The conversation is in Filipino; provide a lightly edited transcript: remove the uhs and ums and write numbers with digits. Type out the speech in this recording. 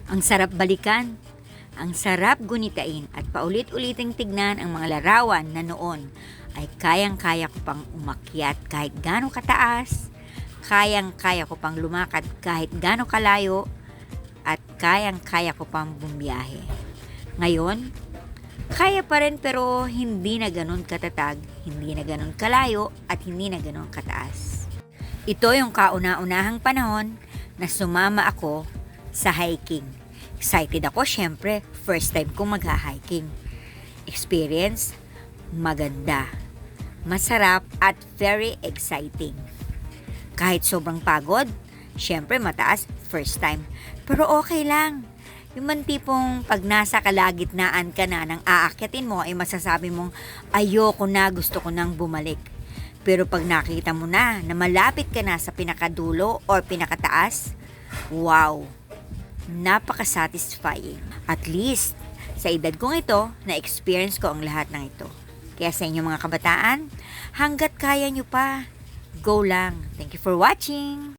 Ang sarap balikan, ang sarap gunitain at paulit-uliting tignan ang mga larawan na noon ay kayang-kaya ko pang umakyat kahit gaano kataas, kayang-kaya ko pang lumakad kahit gaano kalayo, at kayang-kaya ko pang bumiyahe. Ngayon, kaya pa rin pero hindi na ganun katatag, hindi na ganun kalayo at hindi na ganun kataas. Ito yung kauna-unahang panahon na sumama ako sa hiking. Excited ako syempre, first time kong magha-hiking. Experience, maganda, masarap at very exciting. Kahit sobrang pagod, syempre mataas, first time. Pero okay lang. Yung man tipong pag nasa kalagitnaan ka na ng aakyatin mo ay masasabi mong ayoko na, gusto ko nang bumalik. Pero pag nakita mo na malapit ka na sa pinakadulo or pinakataas, wow! Napaka-satisfying. At least, sa edad kong ito, na-experience ko ang lahat ng ito. Kaya sa inyo mga kabataan, hanggat kaya nyo pa, go lang. Thank you for watching!